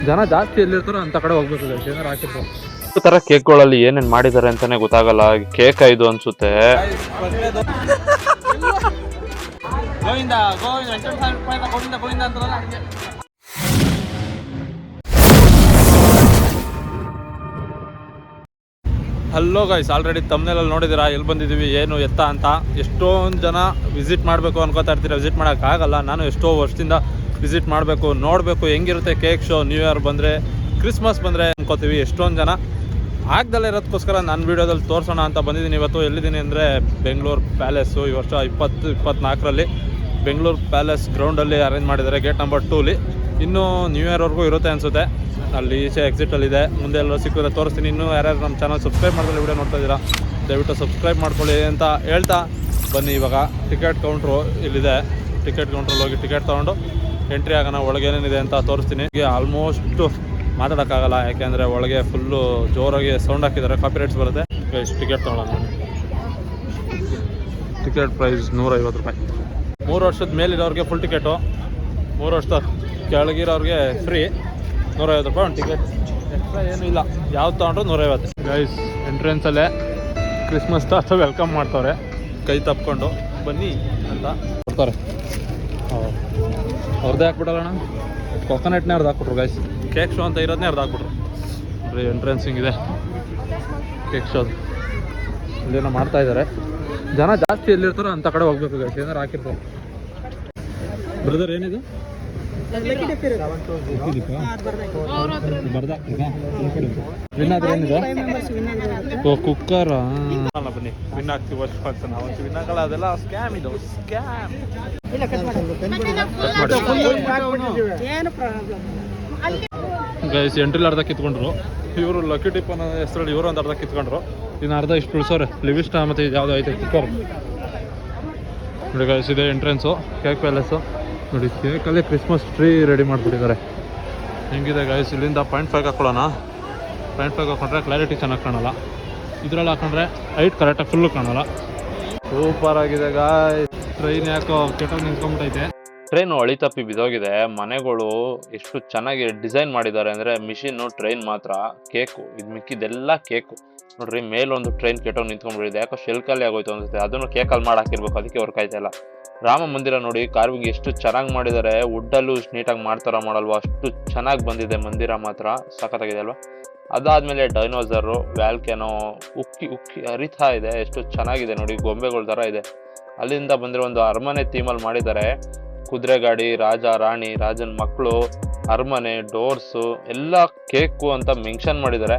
ಜನ ಜಾಸ್ತಿ ಎಲ್ಲಿರ್ತಾರೋ ಅಂತ ಕಡೆ ಹೋಗ್ಬೇಕು ಏನಾರು ಹಾಕಿರ್ತಾರೆ. ಈ ತರ ಕೇಕ್ಗಳಲ್ಲಿ ಏನೇನ್ ಮಾಡಿದ್ದಾರೆ ಅಂತಾನೆ ಗೊತ್ತಾಗಲ್ಲ. ಕೇಕ್ ಇದು ಅನ್ಸುತ್ತೆ. ಹಲೋ ಗೈಸ್, ಆಲ್ರೆಡಿ ತಮ್ಮನೇಲಲ್ಲಿ ನೋಡಿದ್ದೀರಾ ಎಲ್ಲಿ ಬಂದಿದ್ದೀವಿ ಏನು ಎತ್ತ ಅಂತ. ಎಷ್ಟೊಂದು ಜನ ವಿಸಿಟ್ ಮಾಡಬೇಕು ಅನ್ಕೋತಾ ಇರ್ತೀರ, ವಿಸಿಟ್ ಮಾಡೋಕ್ಕಾಗಲ್ಲ. ನಾನು ಎಷ್ಟೋ ವರ್ಷದಿಂದ ವಿಸಿಟ್ ಮಾಡಬೇಕು, ನೋಡಬೇಕು ಹೆಂಗಿರುತ್ತೆ ಕೇಕ್ ಶೋ. ನ್ಯೂ ಇಯರ್ ಬಂದರೆ, ಕ್ರಿಸ್ಮಸ್ ಬಂದರೆ ಅನ್ಕೋತೀವಿ. ಎಷ್ಟೊಂದು ಜನ ಆಗ್ದಲ್ಲೇ ಇರೋದಕ್ಕೋಸ್ಕರ ನಾನು ವೀಡಿಯೋದಲ್ಲಿ ತೋರಿಸೋಣ ಅಂತ ಬಂದಿದ್ದೀನಿ. ಇವತ್ತು ಎಲ್ಲಿದ್ದೀನಿ ಅಂದರೆ ಬೆಂಗಳೂರು ಪ್ಯಾಲೇಸು. ಈ ವರ್ಷ 2024ರಲ್ಲಿ ಬೆಂಗಳೂರು ಪ್ಯಾಲೇಸ್ ಗ್ರೌಂಡಲ್ಲಿ ಅರೇಂಜ್ ಮಾಡಿದ್ದಾರೆ, ಗೇಟ್ ನಂಬರ್ 2ಲಿ. ಇನ್ನೂ ನ್ಯೂ ಇಯರ್ವರೆಗೂ ಇರುತ್ತೆ ಅನಿಸುತ್ತೆ. ಅಲ್ಲಿ ಈಚೆ ಎಕ್ಸಿಟಲ್ಲಿದೆ. ಮುಂದೆ ಎಲ್ಲರೂ ಸಿಕ್ಕಿದ್ರೆ ತೋರಿಸ್ತೀನಿ. ಇನ್ನೂ ಯಾರ್ಯಾರು ನಮ್ಮ ಚಾನಲ್ ಸಬ್ಸ್ಕ್ರೈಬ್ ಮಾಡಿದ್ರೆ ವಿಡಿಯೋ ನೋಡ್ತಾ ಇದ್ದೀರಾ, ದಯವಿಟ್ಟು ಸಬ್ಸ್ಕ್ರೈಬ್ ಮಾಡ್ಕೊಳ್ಳಿ ಅಂತ ಹೇಳ್ತಾ ಬನ್ನಿ. ಇವಾಗ ಟಿಕೆಟ್ ಕೌಂಟ್ರು ಇಲ್ಲಿದೆ. ಟಿಕೆಟ್ ಕೌಂಟ್ರಲ್ಲಿ ಹೋಗಿ ಟಿಕೆಟ್ ತೊಗೊಂಡು ಎಂಟ್ರಿ ಆಗೋಣ. ಒಳಗೆ ಏನೇನಿದೆ ಅಂತ ತೋರಿಸ್ತೀನಿ. ಆಲ್ಮೋಸ್ಟು ಮಾತಾಡೋಕ್ಕಾಗಲ್ಲ, ಯಾಕೆಂದರೆ ಒಳಗೆ ಫುಲ್ಲು ಜೋರಾಗಿ ಸೌಂಡ್ ಹಾಕಿದ್ದಾರೆ, ಕಾಪಿರೈಟ್ಸ್ ಬರುತ್ತೆ. ಟಿಕೆಟ್ ತೊಗೊಳ್ಳೋಣ. ಟಿಕೆಟ್ ಪ್ರೈಸ್ 150 ರೂಪಾಯಿ. 3 ವರ್ಷದ ಮೇಲಿರೋರಿಗೆ ಫುಲ್ ಟಿಕೆಟು, 3 ವರ್ಷದ ಕೆಳಗಿರೋರಿಗೆ ಫ್ರೀ. 150 ರೂಪಾಯಿ ಒಂದು ಟಿಕೆಟ್, ಎಕ್ಸ್ಟ್ರಾ ಏನೂ ಇಲ್ಲ. ಯಾವ್ದು ತೊಗೊಂಡ್ರು 150. ಗೈಸ್, ಎಂಟ್ರೆನ್ಸಲ್ಲೇ ಕ್ರಿಸ್ಮಸ್ ತಾತ ವೆಲ್ಕಮ್ ಮಾಡ್ತಾರೆ, ಕೈ ತಪ್ಕೊಂಡು ಬನ್ನಿ ಅಂತ ಕೊಡ್ತಾರೆ. ಅವ್ರದ್ದೇ ಹಾಕ್ಬಿಟ್ಟಲ್ಲ ಅಣ್ಣ, ಕೊಕೊನಟ್ನೇ ಅವ್ರದ್ದು ಹಾಕ್ಬಿಟ್ರು. ಗೈಸ್, ಕೇಕ್ ಶೋ ಅಂತ ಇರೋದನ್ನೇ ಅವ್ರದ್ದು ಹಾಕ್ಬಿಟ್ರು. ಬರೀ ಎಂಟ್ರೆನ್ಸ್ ಹಿಂಗಿದೆ ಕೇಕ್ ಶೋದು. ಇಲ್ಲೇನೋ ಮಾಡ್ತಾಯಿದ್ದಾರೆ. ಜನ ಜಾಸ್ತಿ ಎಲ್ಲಿರ್ತಾರೋ ಅಂಥ ಕಡೆ ಹೋಗ್ಬೇಕು. ಗೈಸ್, ಏನಾರು ಹಾಕಿರ್ತಾರೆ. ಬ್ರದರ್ ಏನಿದು? ಕುಕ್ಕರ್. ಬನ್ನಿ ವಿನ್ ಆಗ್ತೀವಿ ವರ್ಷ ನಾವಂತೂ ವಿನ್ ಆಗಲ್ಲ. ಅದೆಲ್ಲ ಸ್ಕ್ಯಾಮ್. ಇದು ಸ್ಕ್ಯಾಮ್. ಗೈಸ್, ಎಂಟ್ರಿಲಿ ಅರ್ಧ ಕಿತ್ಕೊಂಡ್ರು ಇವರು. ಲಕ್ಕಿ ಟಿಪ್ ಅನ್ನೋ ಹೆಸರಲ್ಲಿ ಇವರು ಒಂದು ಅರ್ಧ ಕಿತ್ಕೊಂಡ್ರು. ಇನ್ನು ಅರ್ಧ ಇಷ್ಟು ಉಳಿಸೋರೆ. ಲಿವಿಸ್ಟಾ ಮತ್ತು ಇದು ಯಾವುದೋ ಐತೆ ಕುಕ್ಕರ್. ನೋಡಿ ಗೈಸ್, ಇದೆ ಎಂಟ್ರೆನ್ಸು ಕೇಕ್ ಪ್ಯಾಲೇಸು. ನೋಡಿ, ಕೇಕಲ್ಲೇ ಕ್ರಿಸ್ಮಸ್ ಟ್ರೀ ರೆಡಿ ಮಾಡಿಬಿಟ್ಟಿದ್ದಾರೆ. ಹೆಂಗಿದೆ ಗೈಸ್? ಇಲ್ಲಿಂದ 0.5 ಹಾಕ್ಕೊಳ್ಳೋಣ. 0.5 ಹಾಕೊಂಡ್ರೆ ಕ್ಲಾರಿಟಿ ಚೆನ್ನಾಗಿ ಕಾಣಲ್ಲ. ಇದರಲ್ಲಿ ಹಾಕೊಂಡ್ರೆ ಹೈಟ್ ಕರೆಕ್ಟಾಗಿ ಫುಲ್ಲು ಕಾಣಲ್ಲ. ಸೂಪರ್ ಆಗಿದೆ ಗಾಯ್ಸ್. ಟ್ರೈನ್ ಯಾಕೋ ಕೆಟ್ಟೋಗಿ ನಿಂತ್ಕೊಂಡ್ಬಿಟ್ಟೈತೆ. ಟ್ರೈನು ಅಳಿತಪ್ಪಿ ಬಿದ್ದೋಗಿದೆ. ಮನೆಗಳು ಎಷ್ಟು ಚೆನ್ನಾಗಿ ಡಿಸೈನ್ ಮಾಡಿದ್ದಾರೆ ಅಂದರೆ, ಮಿಷಿನ್ನು ಟ್ರೈನ್ ಮಾತ್ರ ಕೇಕು, ಇದು ಮಿಕ್ಕಿದೆಲ್ಲ ಕೇಕು. ನೋಡ್ರಿ, ಮೇಲೊಂದು ಟ್ರೈನ್ ಕೆಟ್ಟೋಗಿ ನಿಂತ್ಕೊಂಡ್ಬಿಟ್ಟಿದೆ. ಯಾಕೋ ಶೆಲ್ಕಲ್ಲಿ ಆಗೋಯ್ತು ಅನ್ಸುತ್ತೆ. ಅದನ್ನು ಕೇಕಲ್ಲಿ ಮಾಡಿ ಹಾಕಿರ್ಬೇಕು, ಅದಕ್ಕೆ ವರ್ಕ್ ಆಯ್ತಾಯಿಲ್ಲ. ರಾಮ ಮಂದಿರ ನೋಡಿ, ಕಾರ್ವಿಂಗ್ ಎಷ್ಟು ಚೆನ್ನಾಗಿ ಮಾಡಿದ್ದಾರೆ. ವುಡ್ಡಲ್ಲೂ ಇಷ್ಟು ನೀಟಾಗಿ ಮಾಡ್ತಾರ ಮಾಡಲ್ವಾ, ಅಷ್ಟು ಚೆನ್ನಾಗಿ ಬಂದಿದೆ. ಮಂದಿರ ಮಾತ್ರ ಸಖತ್ತಾಗಿದೆ ಅಲ್ವಾ. ಅದಾದಮೇಲೆ ಡೈನೋಸರು, ವ್ಯಾಲ್ಕೆನೋ ಉಕ್ಕಿ ಹರಿತಾ ಇದೆ. ಎಷ್ಟು ಚೆನ್ನಾಗಿದೆ ನೋಡಿ, ಗೊಂಬೆಗಳ ಥರ ಇದೆ. ಅಲ್ಲಿಂದ ಬಂದರೆ ಒಂದು ಅರಮನೆ ಥೀಮಲ್ಲಿ ಮಾಡಿದ್ದಾರೆ. ಕುದುರೆ ಗಾಡಿ, ರಾಜ ರಾಣಿ, ರಾಜನ ಮಕ್ಕಳು, ಅರಮನೆ, ಡೋರ್ಸು ಎಲ್ಲ ಕೇಕು ಅಂತ ಮೆನ್ಷನ್ ಮಾಡಿದ್ದಾರೆ.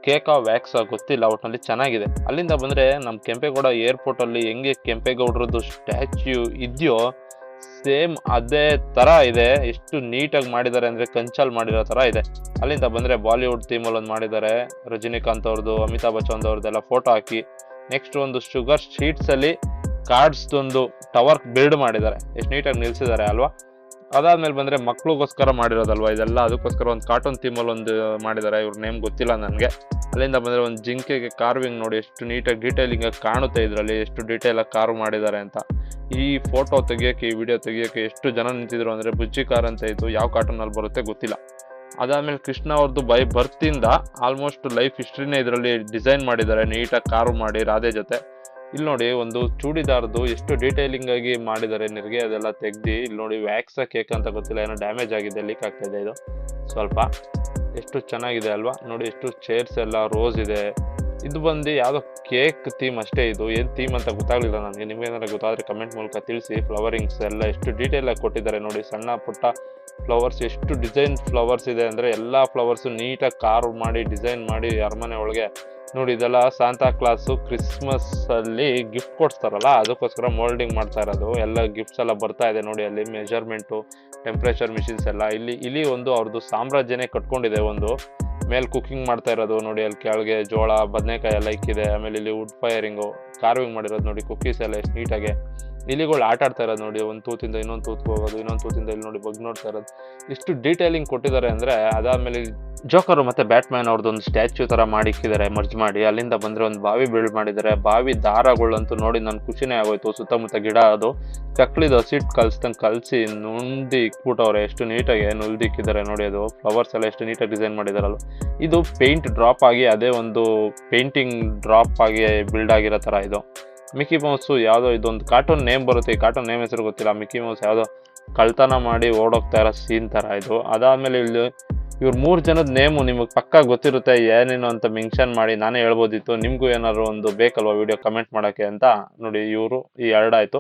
ಕೇಕಾ ವ್ಯಾಕ್ಸಾ ಗೊತ್ತಿಲ್ಲ, ಒಟ್ಟಿನಲ್ಲಿ ಚೆನ್ನಾಗಿದೆ. ಅಲ್ಲಿಂದ ಬಂದರೆ ನಮ್ಮ ಕೆಂಪೇಗೌಡ ಏರ್ಪೋರ್ಟಲ್ಲಿ ಹೆಂಗೆ ಕೆಂಪೇಗೌಡರದ್ದು ಸ್ಟ್ಯಾಚ್ಯೂ ಇದೆಯೋ ಸೇಮ್ ಅದೇ ಥರ ಇದೆ. ಎಷ್ಟು ನೀಟಾಗಿ ಮಾಡಿದ್ದಾರೆ ಅಂದರೆ ಕಂಚಲ್ಲಿ ಮಾಡಿರೋ ಥರ ಇದೆ. ಅಲ್ಲಿಂದ ಬಂದರೆ ಬಾಲಿವುಡ್ ಥೀಮಲ್ಲಿ ಒಂದು ಮಾಡಿದ್ದಾರೆ. ರಜನಿಕಾಂತ್ ಅವ್ರದ್ದು, ಅಮಿತಾಬ್ ಬಚ್ಚನ್ ಅವ್ರದ್ದೆಲ್ಲ ಫೋಟೋ ಹಾಕಿ. ನೆಕ್ಸ್ಟ್ ಒಂದು ಶುಗರ್ ಶೀಟ್ಸಲ್ಲಿ ಕಾರ್ಡ್ಸ್ದೊಂದು ಟವರ್ ಬಿಲ್ಡ್ ಮಾಡಿದ್ದಾರೆ. ಎಷ್ಟು ನೀಟಾಗಿ ನಿಲ್ಲಿಸಿದ್ದಾರೆ ಅಲ್ವಾ. ಅದಾದ್ಮೇಲೆ ಬಂದರೆ ಮಕ್ಳಿಗೋಸ್ಕರ ಮಾಡಿರೋದಲ್ವ ಇದೆಲ್ಲ, ಅದಕ್ಕೋಸ್ಕರ ಒಂದು ಕಾರ್ಟೂನ್ ಥೀಮಲ್ಲಿ ಒಂದು ಮಾಡಿದ್ದಾರೆ. ಇವ್ರ ನೇಮ್ ಗೊತ್ತಿಲ್ಲ ನನಗೆ. ಅಲ್ಲಿಂದ ಬಂದರೆ ಒಂದು ಜಿಂಕೆಗೆ ಕಾರ್ವಿಂಗ್ ನೋಡಿ, ಎಷ್ಟು ನೀಟಾಗಿ ಡೀಟೇಲಿಂಗಾಗಿ ಕಾಣುತ್ತೆ ಇದರಲ್ಲಿ, ಎಷ್ಟು ಡೀಟೇಲಾಗಿ ಕಾರ್ವ್ ಮಾಡಿದ್ದಾರೆ ಅಂತ. ಈ ಫೋಟೋ ತೆಗಿಯೋಕ್ಕೆ, ಈ ವಿಡಿಯೋ ತೆಗಿಯೋಕ್ಕೆ ಎಷ್ಟು ಜನ ನಿಂತಿದ್ರು ಅಂದರೆ, ಬುಜ್ಜಿ ಕಾರ್ ಅಂತ ಇತ್ತು. ಯಾವ ಕಾರ್ಟೂನಲ್ಲಿ ಬರುತ್ತೆ ಗೊತ್ತಿಲ್ಲ. ಅದಾದಮೇಲೆ ಕೃಷ್ಣ ಅವ್ರದ್ದು ಬೈ ಬರ್ತಿಂದ ಆಲ್ಮೋಸ್ಟ್ ಲೈಫ್ ಹಿಸ್ಟ್ರಿನೇ ಇದರಲ್ಲಿ ಡಿಸೈನ್ ಮಾಡಿದ್ದಾರೆ, ನೀಟಾಗಿ ಕಾರ್ವ್ ಮಾಡಿ ರಾಧೆ ಜೊತೆ. ಇಲ್ಲಿ ನೋಡಿ, ಒಂದು ಚೂಡಿದಾರ್ದು ಎಷ್ಟು ಡೀಟೇಲಿಂಗ್ ಆಗಿ ಮಾಡಿದ್ದಾರೆ, ನೆರಿಗೆ ಅದೆಲ್ಲ ತೆಗ್ದು. ಇಲ್ಲಿ ನೋಡಿ, ವ್ಯಾಕ್ಸ ಕೇಕ್ ಅಂತ ಗೊತ್ತಿಲ್ಲ, ಏನೋ ಡ್ಯಾಮೇಜ್ ಆಗಿದೆ, ಲೀಕ್ ಆಗ್ತಾ ಇದೆ ಇದು ಸ್ವಲ್ಪ. ಎಷ್ಟು ಚೆನ್ನಾಗಿದೆ ಅಲ್ವಾ. ನೋಡಿ, ಎಷ್ಟು ಚೇರ್ಸ್ ಎಲ್ಲ ರೋಸ್ ಇದೆ. ಇದು ಬಂದು ಯಾವುದೋ ಕೇಕ್ ಥೀಮ್ ಅಷ್ಟೇ. ಇದು ಏನು ಥೀಮ್ ಅಂತ ಗೊತ್ತಾಗಲಿಲ್ಲ ನನಗೆ. ನಿಮಗೇನಾದ್ರು ಗೊತ್ತಾದರೆ ಕಮೆಂಟ್ ಮೂಲಕ ತಿಳಿಸಿ. ಫ್ಲವರಿಂಗ್ಸ್ ಎಲ್ಲ ಎಷ್ಟು ಡೀಟೇಲಾಗಿ ಕೊಟ್ಟಿದ್ದಾರೆ ನೋಡಿ. ಸಣ್ಣ ಪುಟ್ಟ ಫ್ಲವರ್ಸ್, ಎಷ್ಟು ಡಿಸೈನ್ ಫ್ಲವರ್ಸ್ ಇದೆ ಅಂದರೆ, ಎಲ್ಲ ಫ್ಲವರ್ಸು ನೀಟಾಗಿ ಕಾರ್ವ್ ಮಾಡಿ ಡಿಸೈನ್ ಮಾಡಿ ಅರಮನೆ ಒಳಗೆ. ನೋಡಿ, ಇದೆಲ್ಲ ಸಾಂತಾ ಕ್ಲಾಸು ಕ್ರಿಸ್ಮಸ್ ಅಲ್ಲಿ ಗಿಫ್ಟ್ ಕೊಡ್ತಾರಲ್ಲ, ಅದಕ್ಕೋಸ್ಕರ ಮೋಲ್ಡಿಂಗ್ ಮಾಡ್ತಾ ಇರೋದು. ಎಲ್ಲ ಗಿಫ್ಟ್ಸ್ ಎಲ್ಲ ಬರ್ತಾ ಇದೆ ನೋಡಿ. ಅಲ್ಲಿ ಮೆಜರ್ಮೆಂಟು, ಟೆಂಪ್ರೇಚರ್ ಮಿಷಿನ್ಸ್ ಎಲ್ಲ. ಇಲ್ಲಿ ಒಂದು ಅವ್ರದ್ದು ಸಾಮ್ರಾಜ್ಯನೇ ಕಟ್ಕೊಂಡಿದೆ. ಒಂದು ಮೇಲೆ ಕುಕ್ಕಿಂಗ್ ಮಾಡ್ತಾ ಇರೋದು ನೋಡಿ. ಅಲ್ಲಿ ಕೆಳಗೆ ಜೋಳ, ಬದನೆಕಾಯಿ ಎಲ್ಲ ಇಕ್ಕಿದೆ. ಆಮೇಲೆ ಇಲ್ಲಿ ವುಡ್ ಫೈರಿಂಗು, ಕಾರ್ವಿಂಗ್ ಮಾಡಿರೋದು ನೋಡಿ. ಕುಕ್ಕೀಸ್ ಎಲ್ಲ ಎಷ್ಟು ನೀಟಾಗಿ ಇಲಿಗಳು ಆಟ ಆಡ್ತಾ ಇರೋದು ನೋಡಿ, ಒಂದು ತೂತಿಂದ ಇನ್ನೊಂದು ತೂತ್ಗೆ ಹೋಗೋದು, ಇನ್ನೊಂದು ತೂತಿಂದ ಇಲ್ಲಿ ನೋಡಿ ಬಗ್ ನೋಡ್ತಾ ಇರೋದು, ಎಷ್ಟು ಡೀಟೇಲಿಂಗ್ ಕೊಟ್ಟಿದ್ದಾರೆ ಅಂದರೆ. ಅದಾದಮೇಲೆ ಜೋಕರು ಮತ್ತು ಬ್ಯಾಟ್ಮ್ಯಾನ್ ಅವ್ರದ್ದೊಂದು ಸ್ಟ್ಯಾಚ್ಯೂ ಥರ ಮಾಡಿಕ್ಕಿದ್ದಾರೆ ಮರ್ಜ್ ಮಾಡಿ. ಅಲ್ಲಿಂದ ಬಂದರೆ ಒಂದು ಬಾವಿ ಬಿಲ್ಡ್ ಮಾಡಿದ್ದಾರೆ. ಬಾವಿ ದಾರಗಳಂತೂ ನೋಡಿ ನನ್ನ ಖುಷಿನೇ ಆಗೋಯ್ತು. ಸುತ್ತಮುತ್ತ ಗಿಡ ಅದು ಚಕ್ಲಿದು ಹಸಿಟ್ಟು ಕಲಿಸಿ ನುಂಡಿ ಇಕ್ಬಿಟ್ಟವ್ರೆ. ಎಷ್ಟು ನೀಟಾಗಿ ನುಲ್ದಿಕ್ಕಿದ್ದಾರೆ ನೋಡಿ. ಅದು ಫ್ಲವರ್ಸ್ ಎಲ್ಲ ಎಷ್ಟು ನೀಟಾಗಿ ಡಿಸೈನ್ ಮಾಡಿದಾರಲ್ಲ. ಇದು ಪೇಂಟ್ ಡ್ರಾಪ್ ಆಗಿ ಅದೇ ಒಂದು ಪೇಂಟಿಂಗ್ ಡ್ರಾಪ್ ಆಗಿ ಬಿಲ್ಡ್ ಆಗಿರೋ ಥರ ಇದು. ಮಿಕ್ಕಿ ಮೌಸು ಯಾವುದೋ ಇದೊಂದು ಕಾರ್ಟೂನ್ ನೇಮ್ ಬರುತ್ತೆ, ಈ ಕಾರ್ಟೂನ್ ನೇಮ್ ಹೆಸರು ಗೊತ್ತಿಲ್ಲ. ಮಿಕ್ಕಿ ಮೌಸ್ ಯಾವುದೋ ಕಳ್ತನ ಮಾಡಿ ಓಡೋಗ್ತಾ ಇರೋ ಸೀನ್ ಥರ ಇದು. ಅದಾದಮೇಲೆ ಇಲ್ಲಿ ಇವ್ರು 3 ಜನದ ನೇಮು ನಿಮಗೆ ಪಕ್ಕ ಗೊತ್ತಿರುತ್ತೆ, ಏನೇನು ಅಂತ ಮೆನ್ಷನ್ ಮಾಡಿ ನಾನೇ ಹೇಳ್ಬೋದಿತ್ತು. ನಿಮಗೂ ಏನಾದ್ರು ಒಂದು ಬೇಕಲ್ವ ವಿಡಿಯೋ ಕಮೆಂಟ್ ಮಾಡೋಕ್ಕೆ ಅಂತ ನೋಡಿ. ಇವರು ಈ 2 ಆಯಿತು.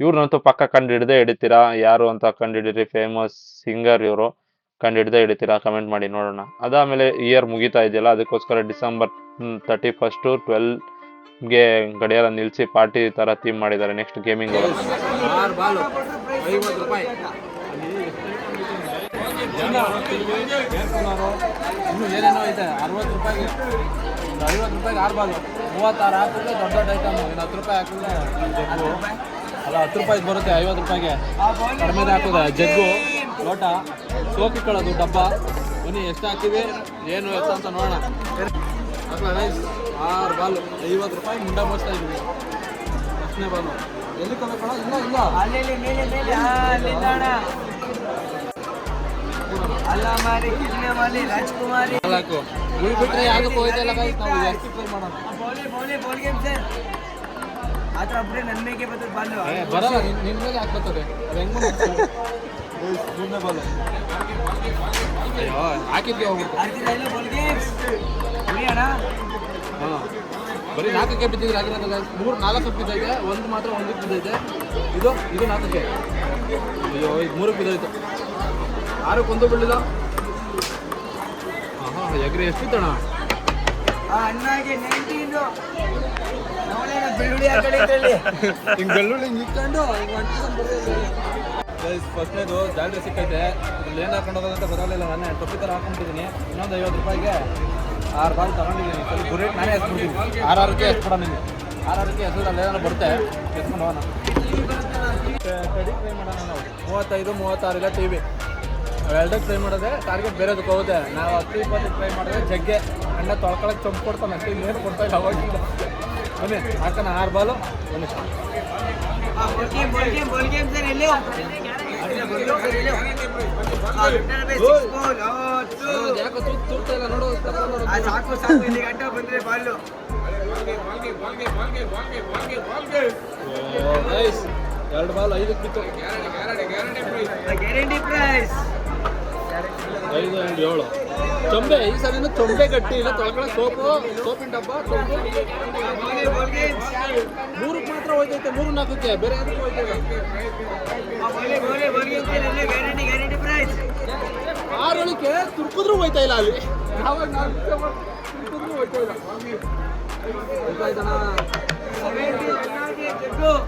ಇವ್ರನ್ನಂತೂ ಪಕ್ಕ ಕಂಡು ಹಿಡ್ದೇ ಹಿಡಿತೀರಾ, ಯಾರು ಅಂತ ಕಂಡು ಹಿಡೀರಿ. ಫೇಮಸ್ ಸಿಂಗರ್ ಇವರು, ಕಂಡು ಹಿಡ್ದೇ ಹಿಡಿತೀರಾ, ಕಮೆಂಟ್ ಮಾಡಿ ನೋಡೋಣ. ಅದಾದಮೇಲೆ ಇಯರ್ ಮುಗಿತಾ ಇದೆಯಲ್ಲ, ಅದಕ್ಕೋಸ್ಕರ ಡಿಸೆಂಬರ್ 31 12ಗೆ ಗಡಿಯಾರ ನಿಲ್ಲಿಸಿ ಪಾರ್ಟಿ ಥರ ಥೀಮ್ ಮಾಡಿದ್ದಾರೆ. ನೆಕ್ಸ್ಟ್ ಗೇಮಿಂಗ್ ಅವರು 6 ಬಾಲು 50 ರೂಪಾಯಿ. ಇನ್ನೂ ಏನೇನೋ ಇದೆ 60 ರೂಪಾಯಿಗೆ, 50 ರೂಪಾಯಿಗೆ 6 ಬಾಲು, 36 ಹಾಕಿದ್ರೆ ದೊಡ್ಡ ದೊಡ್ಡ ಐಟಮು. ಇನ್ನು 10 ರೂಪಾಯಿ ಹಾಕಿದ್ರೆ ಜಗ್ಗು ಅಲ್ಲ, 10 ರೂಪಾಯಿಗೆ ಬರುತ್ತೆ. 50 ರೂಪಾಯಿಗೆ ಕಡಿಮೆ ಹಾಕಿದೆ ಜಗ್ಗು, ಲೋಟ, ಸೋಕಿಕೊಳ್ಳೋದು ಡಬ್ಬ. ಬನ್ನಿ ಎಷ್ಟು ಹಾಕ್ತೀವಿ ಏನು ಎತ್ತ ಅಂತ ನೋಡೋಣ. ಹಾಕಲ್ಲ ನೈಸ್. 6 ಬಾಲು 50 ರೂಪಾಯಿ ಮುಂಡ ಬೋಸ್ತಾ ಇದ್ದೀವಿ. ಫಸ್ಟ್ನೇ ಬಾಲು ಎಲ್ಲಿ ಕೊಡಬೇಕಣ? ಇಲ್ಲ ರಾಜ್ಕುಮಾರಿ ಬಿಟ್ರೆ ಯಾವ್ದಕ್ಕೂ ಹೋಯ್ತಲ್ಲ ಗೈಸ್. ನಾವು ಎಷ್ಟು ಟ್ರೈ ಮಾಡೋಣ ಬರಲ್ಲ, ನಿನ್ನ ಮೇಲೆ ಯಾಕೆ ಬರ್ತದೆ? ಅದು ಹೆಂಗ್ ಮುಂದೆ ಬಾಲು ಹಾಕಿದ್ವಿ ಹೋಗ್ಬಿಟ್ಟು. ಹಾಂ ಬರೀ 4ಕ್ಕೆ ಬಿದ್ದಿದ್ರೆ ಆಗಿರೋದು. 4 ಬಿದ್ದೈತೆ, ಒಂದು ಮಾತ್ರ 1ಕ್ಕೆ ಬಿದ್ದೈತೆ. ಇದು 4ಕ್ಕೆ. ಅಯ್ಯೋ ಇದು 3ಕ್ಕೆ ಬಿದ್ದೈತೆ. 6ಕ್ಕೆ 1 ಬೀಳಿಲ್ಲ. ಹಾಂ ಎಗ್ರಿ ಎಷ್ಟು ಬಿತ್ತಣ್ಣ? ಹಿಂಗೆ ಬೆಳ್ಳುಳ್ಳಿ ಹಿಂಗೆ ಇಟ್ಕೊಂಡು ಫಸ್ಟ್ನೇದು ಜಾಲ್ರಿ ಸಿಕ್ಕೈತೆ. ಇಲ್ಲಿ ಏನು ಹಾಕೊಂಡು ಹೋಗೋದಂತ ಗೊತ್ತಾಗಲಿಲ್ಲ. ನಾನೇ ಟೊಪ್ಪಿ ಥರ ಹಾಕೊಂಡ್ಬಿಟ್ಟಿದ್ದೀನಿ. ಇನ್ನೊಂದು 50 ರೂಪಾಯಿಗೆ 6 ಬಾಲ್ ತಗೊಂಡಿದ್ದೀನಿ. ಸ್ವಲ್ಪ ಗುರೇಟ್ ನಾನೇ ಎಸ್ಬಿಡ್ತೀನಿ. 6ಕ್ಕೆ ಎಸ್ಬಿಡೋಣ. ನಿಮಗೆ 6ಕ್ಕೆ ಎಸ್ರಲ್ಲಿ ಏನಾದ್ರು ಬರುತ್ತೆ, ಎಸ್ಕೊಂಡು ಹೋಗೋಣ. ಕಡಿ ಟ್ರೈ ಮಾಡೋಣ ನಾವು. 35 36 ಇಲ್ಲ ಟಿ ವಿ ಅವೆರಡಕ್ಕೆ ಟ್ರೈ ಮಾಡಿದ್ರೆ ಟಾರ್ಗೆಟ್ ಬೇರೆದಕ್ಕೆ ಹೋಗುತ್ತೆ. ನಾವು 10 20 ಟ್ರೈ ಮಾಡಿದ್ರೆ ಜಗ್ಗೆ ಅಣ್ಣ ತೊಳ್ಕೊಳಕ್ಕೆ ಚೊಂಪು ಕೊಡ್ತಾನೆ ಅಷ್ಟೇ, ಇನ್ನೇನು ಕೊಡ್ತಾ ಇಲ್ಲ. ಅವಾಗಿಲ್ಲ ಬನ್ನಿ ಹಾಕೋಣ 6 ಬಾಲು. ಬನ್ನಿ ಯಾಕೋ ತೂರ್ತಾ ಇಲ್ಲ ನೋಡು. 2 ಬಾಲ್ 5ಕ್ಕೆ ಬಿತ್ತು. 5 and 7 ಚೊಂಬೆ. ಈ ಸಲ ಚೊಂಬೆ ಗಟ್ಟಿ ಇಲ್ಲ, ತೊಳ್ಕೊಳಕ್ಕೆ ಸೋಪಿನ ಡಬ್ಬ, ಚೊಂಬೆ 3ಕ್ಕೆ ಮಾತ್ರ ಹೋಯ್ತೈತೆ. 3 4ಕ್ಕೆ ಬೇರೆ ಅದಕ್ಕೆ ಹೋಯ್ತೈತೆ. 6ಕ್ಕೆ ತುರ್ಕಿದ್ರೂ ಹೋಯ್ತಾ ಇಲ್ಲ ಅಲ್ಲಿ. ಆವಾಗ ನಾವು ತುರ್ಕಿದ್ರೂ ಹೋಯ್ತಾ ಇಲ್ಲ.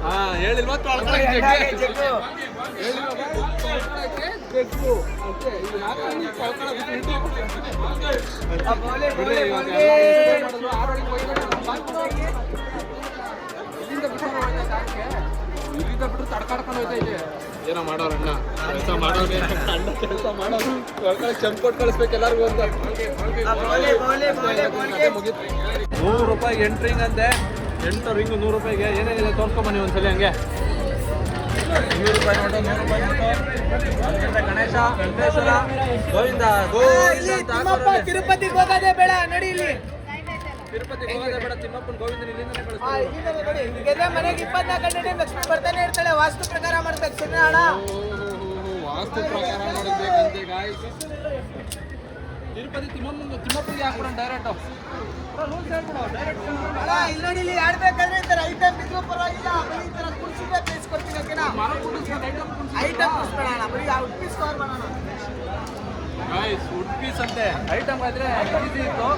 ಹಾಂ ಹೇಳಿಲ್ವಾ ತೊಳ್ಕೊಳಕ್ಕೆ ಜಗ್ಗು. ಇಲ್ಲಿಂದ ಬಿಟ್ಟು ತಡ್ಕಾಡ್ಕೊಂಡು ಹೋಯ್ತೈತೆ. ಏನೋ ಮಾಡೋರಣ್ಣ ಕೆಲಸ ಮಾಡೋರು, ಅಣ್ಣ ಕೆಲಸ ಮಾಡೋರು ತೊಳ್ಕೊಳಕ್ಕೆ ಚಂಪ್ ಕೊಟ್ಟು ಕಳಿಸ್ಬೇಕು ಎಲ್ಲರಿಗೂ ಅಂತ. ಮುಗೀತು. 100 ರೂಪಾಯಿಗೆ 8 ರಿಂಗ್ ಅಂತೆ. 8 ರಿಂಗು 100 ರೂಪಾಯಿಗೆ. ಏನೇನಿದೆ ತೋರ್ಸ್ಕೊಂಬನ್ನಿ ಒಂದ್ಸಲ. ಹಂಗೆ 100 ರೂಪಾಯಿ ನೋಟು, 100 ರೂಪಾಯಿ ನೋಟು. ಗಣೇಶ, ವೆಂಕಟೇಶ್ವರ, ಗೋವಿಂದ ತಿರುಪತಿಗೆ ಹೋಗೋದೇ ಬೇಡ ನೋಡಿ. ಇಲ್ಲಿ ತಿರುಪತಿಗೆ ಹೋಗೋದೇ ಬೇಡ. ತಿಮ್ಮಪ್ಪನ ಗೋವಿಂದನ ಇಲ್ಲಿಂದನೇ ಕಳಿಸ್ತಾರೆ. ಮನೆಗೆ 24 ಗಂಟೆ ಲಕ್ಷ್ಮಿ ಬರ್ತಾನೆ ಇರ್ತಾಳೆ. ವಾಸ್ತು ಪ್ರಕಾರ ಮಾಡ್ಬೇಕು. ಸುಮ್ಮನೆ ಅಣ್ಣ ವಾಸ್ತು ಪ್ರಕಾರ ಮಾಡಬೇಕಂತೆ ಗಾಯ್ಸ್. ತಿರುಪತಿ ತಿಮ್ಮಪ್ಪನಿಗೆ ಹಾಕ್ಬಿಡೋಣ ಡೈರೆಕ್ಟ್. ರೂಲ್ಸ್ ಹೇಳ್ಬಿಡೋ ಡೈರೆಕ್ಟ್. ಇಲ್ಲಿ ನೋಡಿ, ಇಲ್ಲಿ ಆಡ್ಬೇಕಾದ್ರೆ ಈ ಥರ ಐಟಮ್ ಇದ್ರು ಪರವಾಗಿಲ್ಲ. ಬರೀ ಈ ಥರ ಕುರ್ಸಿಗೆ ಪ್ಲೇಸ್ ಕೊಡ್ತೀನಿ. ಓಕೆನಾ? ಐಟಮ್ ಕುಡಿಸ್ಬೇಡ ಅಣ್ಣ, ಬರೀ ವುಡ್ ಪೀಸ್ ಕವರ್ ಮಾಡೋಣ. ಗಾಯ್ಸ್ ವುಡ್ ಪೀಸ್ ಅಂತೆ ಐಟಮ್ ಆದ್ರೆ ಈಸಿ ಇತ್ತು.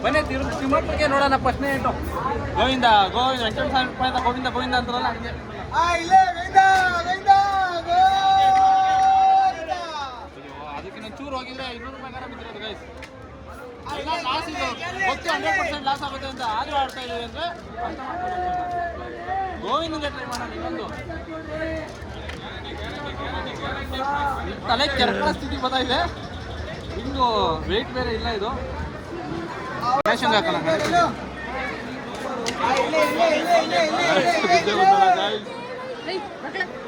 ಬನ್ನಿ ತಿಮ್ಮಪ್ಪನಿಗೆ ನೋಡೋಣ. ಫಸ್ಟ್ನೇ ಇಟ್ಟು ಗೋವಿಂದ ವೆಂಕಟೇಶ್ವರ ರೂಪಾಯಿ ಗೋವಿಂದ ಅಂತಾರಲ್ಲ ಹಂಗೆ. ಇಲ್ಲೇ ಗೋವಿಂದ ಅದಕ್ಕೆ ನಾನು ಚೂರು ಹೋಗಿದ್ರೆ 200 ರೂಪಾಯಿ ಬಿದ್ದಿರೋದು ಗಾಯ್ಸ್. ಎಲ್ಲ ಲಾಸ್ ಇದು ಗೊತ್ತು 100% ಲಾಸ್ ಆಗುತ್ತೆ ಅಂತ ಆದರೂ ಆಡ್ತಾ ಇದ್ದೀವಿ ಅಂದರೆ ಅರ್ಥ ಮಾಡ್ಕೊಳ್ಳಿ. ಗೋವಿಂದನಿಗೆ ಟ್ರೈ ಮಾಡೋಣ ಇನ್ನೊಂದು ತಲೆ ಕೆರಕಳ ಸ್ಥಿತಿ ಬರ್ತಾಯಿದೆ. ಹಿಂಗು ವೆಯ್ಟ್ ಬೇರೆ ಇಲ್ಲ ಇದು. ಗಣೇಶಂಗೆ ಹಾಕೋಣ.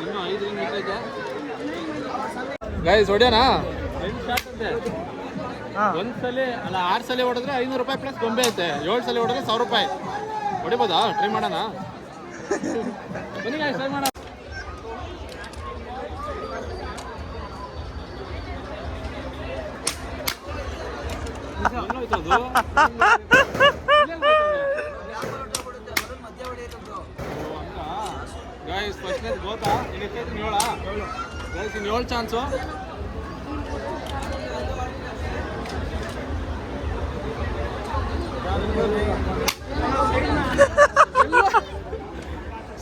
ಇನ್ನು 5 ರಿಂಗ್ ಐತೆ ಗೈಸ್. ಹೊಡ್ಯಾನ ಒಂದ್ಸಲಿ ಅಲ್ಲ 6 ಸಲ ಹೊಡೆದ್ರೆ 500 ರೂಪಾಯಿ ಪ್ಲಸ್ ಗೊಂಬೆ ಐತೆ. 7 ಸಲ ಹೊಡೆದ್ರೆ 1000 ರೂಪಾಯಿ. ಹೊಡಿಬೋದಾ? ಟ್ರೈ ಮಾಡೋಣ ಬನ್ನಿ ಗೈಸ್, ಟ್ರೈ ಮಾಡೋಣ. ಗೈಸ್ ಫಸ್ಟ್ನೇ ಗೋತಾ ಏನೈತೆ 7 ಗೈಸ್, ಇನ್ನು 7 ಚಾನ್ಸು.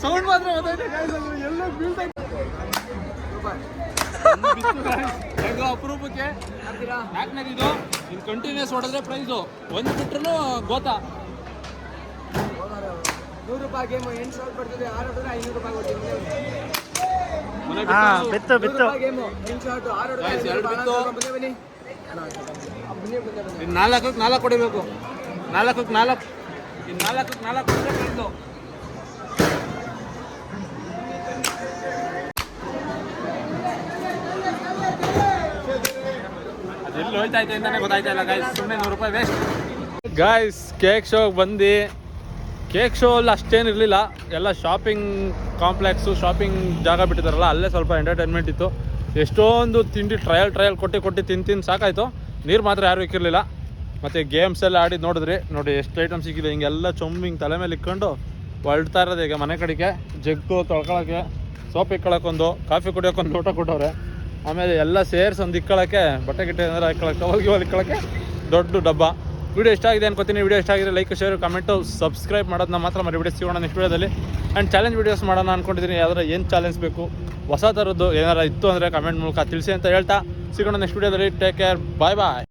ಸೌಂಡ್ ಮಾತ್ರ ಗೊತ್ತೈತೆ ಗೈಸ್, ಎಲ್ಲ ಬೀಳ್ತೈತೆ. ಹೆಂಗೋ ಅಪರೂಪಕ್ಕೆ 4ನೇದು ಇದು. ಇನ್ನು ಕಂಟಿನ್ಯೂಸ್ ಹೊಡೆದ್ರೆ ಪ್ರೈಸು. ಒಂದು ಬಿಟ್ರು ಗೋತಾ. 100 ರೂಪಾಯಿ ಗೇಮು 8 ಶಾಟ್ ಬರ್ತದೆ. 6 ಹೊಡೆದ್ರೆ 500 ರೂಪಾಯಿ ಕೊಡ್ತೀವಿ. ಬಿತ್ತು ಗೇಮು 8 ಶಾಟ್ 6 ಹೊಡೆದ್ರೆ 500 ರೂಪಾಯಿ. ಬನ್ನಿ ಇನ್ನು 4ಕ್ಕೆ 4 ಹೊಡಿಬೇಕು. 4ಕ್ಕೆ 4. ಇನ್ನು 4ಕ್ಕೆ 4 ಹೊಡೆದ್ರೆ ಪ್ರೈಸು. ಅದೆಲ್ಲಿ ಹೋಯ್ತಾ ಐತೆ ಅಂತಾನೆ ಗೊತ್ತಾಯ್ತಾ ಇಲ್ಲ ಗೈಸ್. ಸುಮ್ಮನೆ 100 ರೂಪಾಯಿ ವೇಸ್ಟ್. ಗಾಯ್ಸ್ ಕೇಕ್ ಶೋಗೆ ಬಂದು ಕೇಕ್ ಶೋ ಅಲ್ಲಿ ಅಷ್ಟೇನು ಇರಲಿಲ್ಲ. ಎಲ್ಲ ಶಾಪಿಂಗ್ ಕಾಂಪ್ಲೆಕ್ಸು, ಶಾಪಿಂಗ್ ಜಾಗ ಬಿಟ್ಟಿದ್ದಾರಲ್ಲ, ಅಲ್ಲೇ ಸ್ವಲ್ಪ ಎಂಟರ್ಟೈನ್ಮೆಂಟ್ ಇತ್ತು. ಎಷ್ಟೊಂದು ತಿಂಡಿ ಟ್ರಯಲ್ ಕೊಟ್ಟು ತಿಂದು ಸಾಕಾಯಿತು. ನೀರು ಮಾತ್ರ ಯಾರೂ ಇಕ್ಕಿರಲಿಲ್ಲ. ಮತ್ತು ಗೇಮ್ಸ್ ಎಲ್ಲ ಆಡಿ ನೋಡಿದ್ರಿ ನೋಡಿ ಎಷ್ಟು ಐಟಮ್ ಸಿಕ್ಕಿದೆ. ಹಿಂಗೆಲ್ಲ ಹಿಂಗೆ ತಲೆ ಮೇಲೆ ಇಕ್ಕೊಂಡು ಹೊರಡ್ತಾ ಇರೋದು ಈಗ ಮನೆ ಕಡೆಗೆ. ಜಗ್ಗು ತೊಳ್ಕೊಳಕ್ಕೆ, ಸೋಪ್ ಇಕ್ಕೊಳಕ್ಕೊಂದು, ಕಾಫಿ ಕುಡಿಯೋಕ್ಕೊಂದು ಲೋಟ ಕೊಟ್ಟವ್ರೆ. ಆಮೇಲೆ ಎಲ್ಲ ಸೇರಿಸಿ ಒಂದು ಇಕ್ಕೊಳ್ಳೋಕ್ಕೆ, ಬಟ್ಟೆ ಗಿಟ್ಟೆ ಏನಾರು ಇಕ್ಕೊಳ್ಳೋಕ್ಕೆ, ಟವಲ್ ಇಕ್ಕೊಳ್ಳೋಕ್ಕೆ ದೊಡ್ಡ ಡಬ್ಬ. ವಿಡಿಯೋ ಇಷ್ಟ ಆಗಿದೆ ಅನ್ಕೋತೀನಿ. ವಿಡಿಯೋ ಇಷ್ಟ ಆಗಿದೆ ಲೈಕ್, ಶೇರ್, ಕಮೆಂಟು, ಸಬ್ಸ್ಕ್ರೈಬ್ ಮಾಡೋದನ್ನ ಮಾತ್ರ ಮರಿಬೇಡಿ. ಸಿಗೋಣ ನೆಕ್ಸ್ಟ್ ವಿಡಿಯೋದಲ್ಲಿ. ಆ್ಯಂಡ್ ಚಾಲೆಂಜ್ ವೀಡಿಯೋಸ್ ಮಾಡೋಣ ಅಂದ್ಕೊಂಡಿದ್ದೀನಿ. ಯಾವ್ದಾರ ಏನು ಚಾಲೆಂಜ್ ಬೇಕು, ಹೊಸ ಥರದ್ದು ಏನಾರು ಇತ್ತು ಅಂದರೆ ಕಮೆಂಟ್ ಮೂಲಕ ತಿಳಿಸಿ ಅಂತ ಹೇಳ್ತಾ ಸಿಗೋಣ ನೆಕ್ಸ್ಟ್ ವಿಡಿಯೋದಲ್ಲಿ. ಟೇಕ್ ಕೇರ್, ಬಾಯ್ ಬಾಯ್.